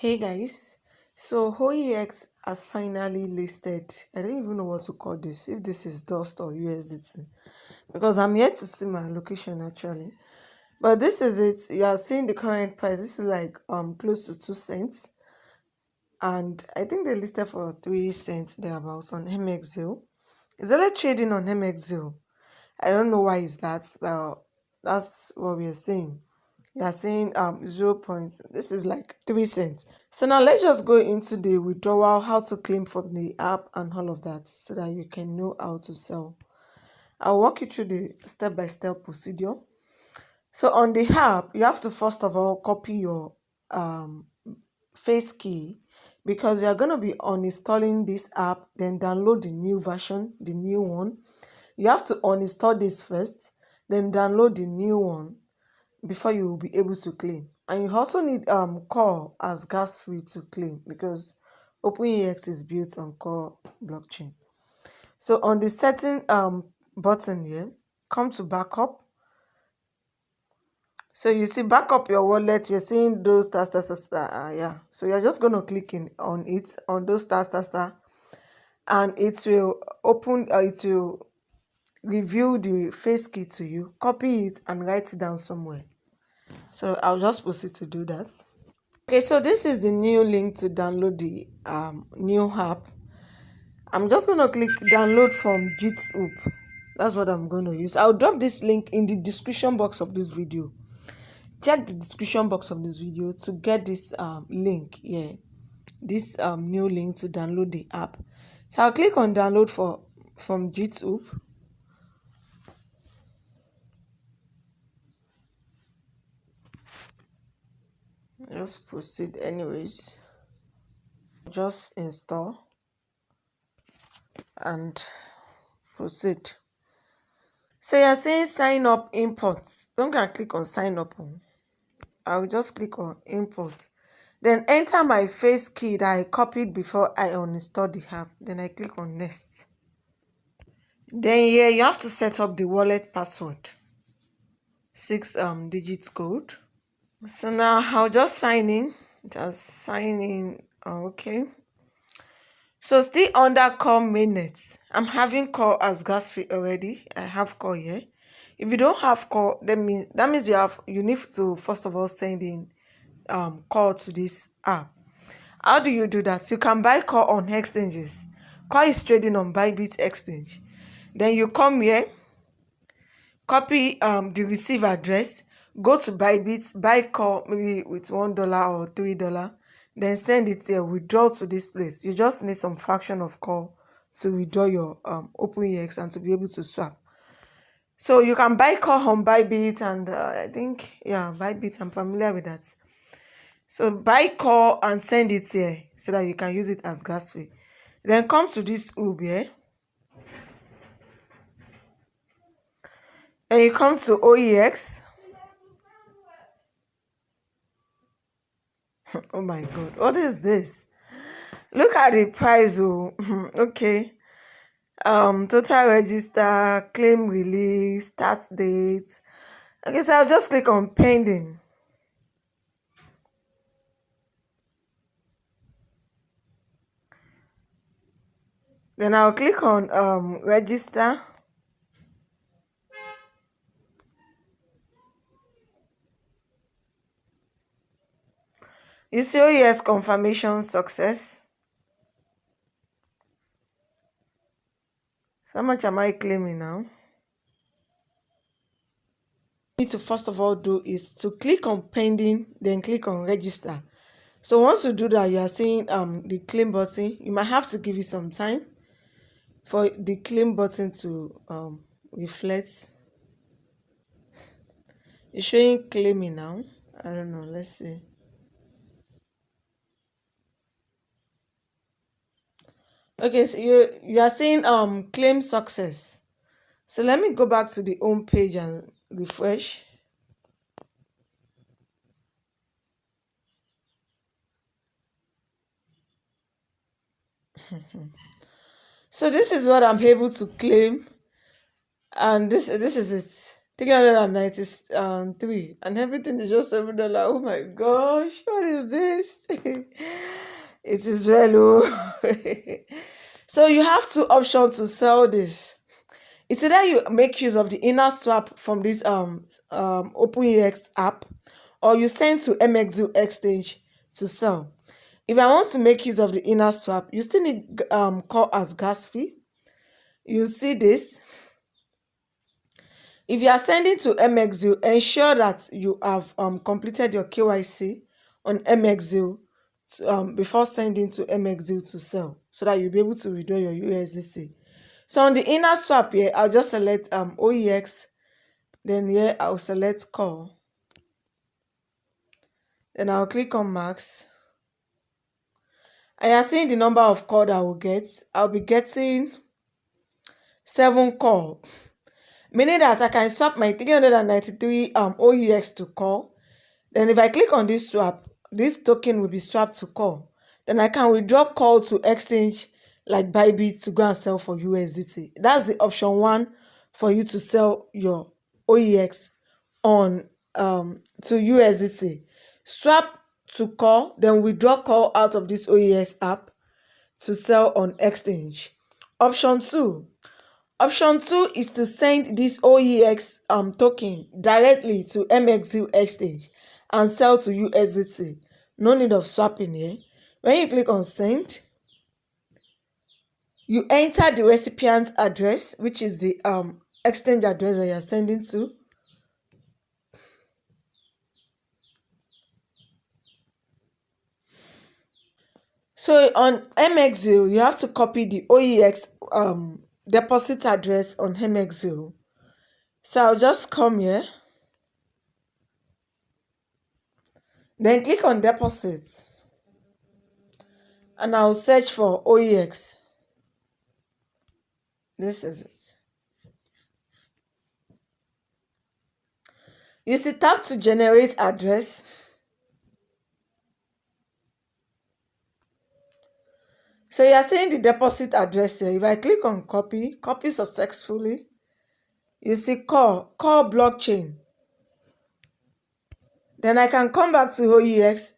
Hey guys, so OEX has finally listed. I don't even know what to call this, if this is dust or USDT, because I'm yet to see my location actually. But this is it. You are seeing the current price. This is like close to 2 cents, and I think they listed for 3 cents thereabouts on Mexc. It's only trading on Mexc. I don't know why is that, but that's what we are saying. You are saying 0 point. This is like 3 cents. So now let's just go into the withdrawal, how to claim from the app and all of that, so that you can know how to sell. I'll walk you through the step-by-step procedure. So on the app, you have to first of all copy your face key, because you're going to be uninstalling this app, then download the new version, the new one. You have to uninstall this first, then download the new one before you will be able to claim. And you also need core as gas free to claim, because OpenEX is built on core blockchain. So on the setting button here, come to backup. So you see backup your wallet, you're seeing those star, yeah. So you're just going to click on it, on those star, and it will open, it will review the face key to you, copy it and write it down somewhere. So I'll just proceed to do that. Okay, so this is the new link to download the new app. I'm just going to click download from GitHub. That's what I'm going to use. I'll drop this link in the description box of this video. Check the description box of this video to get this link here. This new link to download the app. So I'll click on download from GitHub. Just proceed anyways. Just install and proceed. So you're saying sign up import. Don't go and click on sign up. I'll just click on import. Then enter my face key that I copied before I uninstalled the app. Then I click on next. Then here you have to set up the wallet password. 6 digits code. So now I'll just sign in. Just sign in. Okay. So still under core mainnet. I'm having core as gas fee already. I have core here. If you don't have core, that means you need to first of all send in core to this app. How do you do that? You can buy core on exchanges. Core is trading on Bybit exchange. Then you come here, copy the receive address, go to Bybit, buy core maybe with $1 or $3. Then send it here, withdraw to this place. You just need some fraction of core to withdraw your OpenEX and to be able to swap. So you can buy core on Bybit, and I think, yeah, Bybit, I'm familiar with that. So buy core and send it here so that you can use it as gas fee. Then come to this hub here. And you come to OEX. Oh my god, what is this? Look at the price. Oh okay. Total register, claim release, start date. Okay, so I'll just click on pending. Then I'll click on register. You see OES confirmation success. So how much am I claiming now? Need to first of all do is to click on pending, then click on register. So once you do that, you are seeing the claim button. You might have to give it some time for the claim button to reflect. It's showing claiming now. I don't know, let's see. Okay, so you are saying claim success. So let me go back to the home page and refresh. So this is what I'm able to claim, and this is it. $393, and everything is just $7. Oh my gosh, what is this? It is well. Oh. So you have two options to sell this. It's either you make use of the inner swap from this OpenEX app, or you send to Mexc exchange to sell. If I want to make use of the inner swap, you still need call as gas fee. You see this. If you are sending to Mexc, ensure that you have completed your KYC on Mexc before sending to Mexc to sell, so that you'll be able to withdraw your USDT. So on the inner swap here, I'll just select OEX. Then here I'll select call. Then I'll click on max. And you're seeing the number of calls I will get. I'll be getting 7 calls. Meaning that I can swap my 393 OEX to call. Then if I click on this swap, this token will be swapped to call. Then I can withdraw call to exchange like Bybit to go and sell for USDT. That's the option 1 for you to sell your OEX on to USDT. Swap to call, then withdraw call out of this OEX app to sell on exchange. Option 2. Option 2 is to send this OEX token directly to Mexc exchange and sell to USDT. No need of swapping here. When you click on send, you enter the recipient's address, which is the exchange address that you are sending to. So on Mexc, you have to copy the OEX deposit address on Mexc. So I'll just come here. Then click on deposit. And I'll search for OEX. This is it. You see, tap to generate address. So you are seeing the deposit address here. If I click on copy successfully, you see call blockchain. Then I can come back to OEX,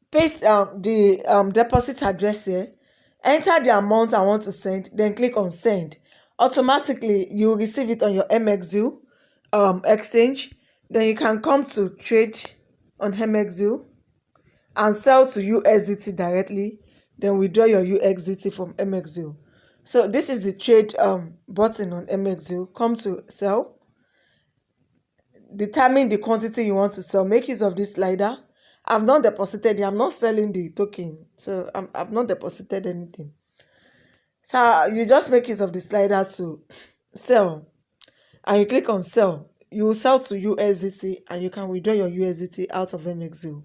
paste the deposit address here, enter the amount I want to send, then click on send. Automatically, you will receive it on your Mexc exchange. Then you can come to trade on Mexc and sell to USDT directly, then withdraw your USDT from Mexc. So this is the trade button on Mexc. Come to sell. Determine the quantity you want to sell. Make use of this slider. I've not deposited it. I'm not selling the token. So I've not deposited anything. So you just make use of the slider to sell. And you click on sell. You will sell to USDT and you can withdraw your USDT out of Mexc.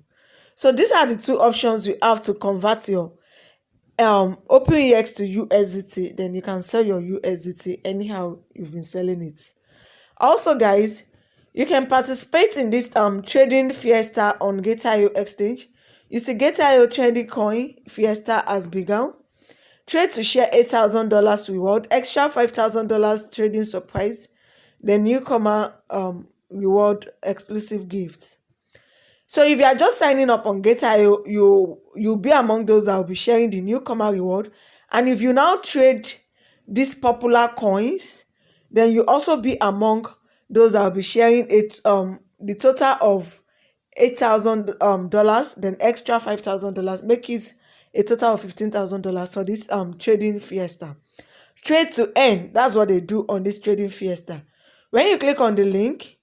So these are the two options you have to convert your OpenEX to USDT. Then you can sell your USDT anyhow you've been selling it. Also, guys, you can participate in this trading Fiesta on Gate.io exchange. You see Gate.io trading coin Fiesta has begun. Trade to share $8,000 reward, extra $5,000 trading surprise, the Newcomer reward exclusive gifts. So if you are just signing up on Gate.io, you'll be among those that will be sharing the Newcomer reward. And if you now trade these popular coins, then you also be among those that will be sharing it the total of $8,000, then extra $5,000, make it a total of $15,000 for this trading Fiesta. Trade to earn, that's what they do on this trading Fiesta. When you click on the link,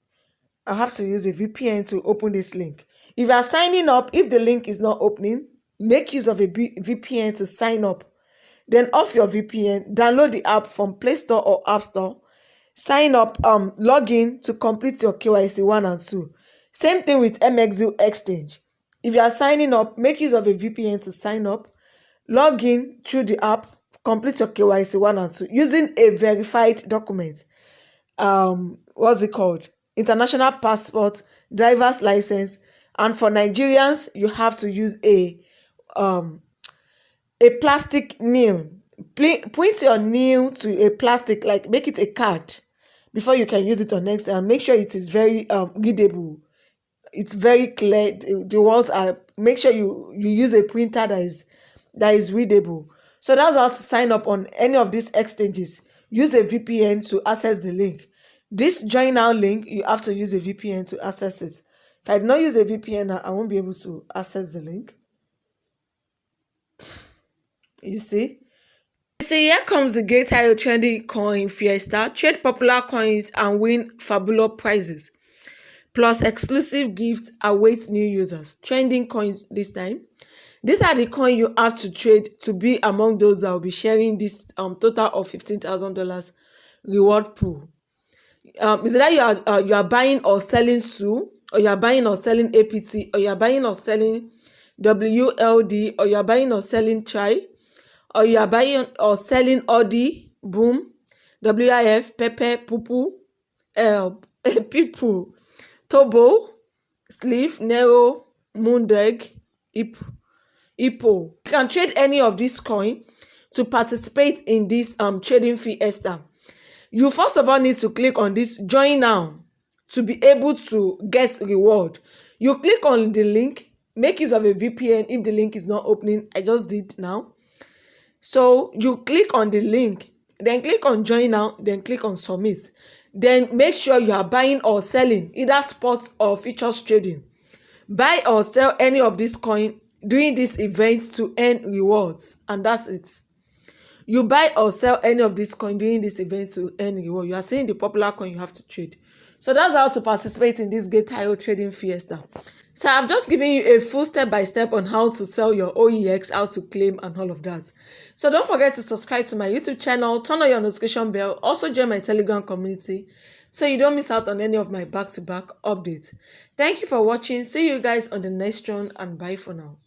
I'll have to use a VPN to open this link. If you are signing up, if the link is not opening, make use of a VPN to sign up. Then off your VPN, download the app from Play Store or App Store. Sign up, log in to complete your KYC 1 and 2. Same thing with Mexc exchange. If you are signing up, make use of a VPN to sign up. Log in through the app, complete your KYC 1 and 2 using a verified document. What's it called? International passport, driver's license, and for Nigerians, you have to use a plastic nail. Point your nail to a plastic, like make it a card. before you can use it on next, and make sure it is very readable. It's very clear. The words are, make sure you use a printer that is readable. So that's how to sign up on any of these exchanges. Use a VPN to access the link. This join now link, you have to use a VPN to access it. If I do not use a VPN, I won't be able to access the link. You see, here comes the great high trendy coin Fiesta. Trade popular coins and win fabulous prizes. Plus exclusive gifts await new users. Trending coins this time. These are the coins you have to trade to be among those that will be sharing this total of $15,000 reward pool. Is it that you are buying or selling SU, or you are buying or selling APT, or you are buying or selling WLD, or you are buying or selling Try, or you are buying or selling Audi, Boom, WIF, Pepe, Pupu, People, Tobo, Sleeve, Nero, Moondeg, Ipo. You can trade any of these coins to participate in this trading Fiesta. You first of all need to click on this join now to be able to get reward. You click on the link, make use of a VPN if the link is not opening. I just did now. So you click on the link, then click on join now, then click on submit. Then make sure you are buying or selling either spot or futures trading. Buy or sell any of this coin during this event to earn rewards, and that's it. You buy or sell any of this coin during this event to earn reward. You are seeing the popular coin you have to trade. So that's how to participate in this Gate.io trading Fiesta. So I've just given you a full step-by-step on how to sell your OEX, how to claim, and all of that. So don't forget to subscribe to my YouTube channel, turn on your notification bell, also join my Telegram community so you don't miss out on any of my back-to-back updates. Thank you for watching. See you guys on the next one, and bye for now.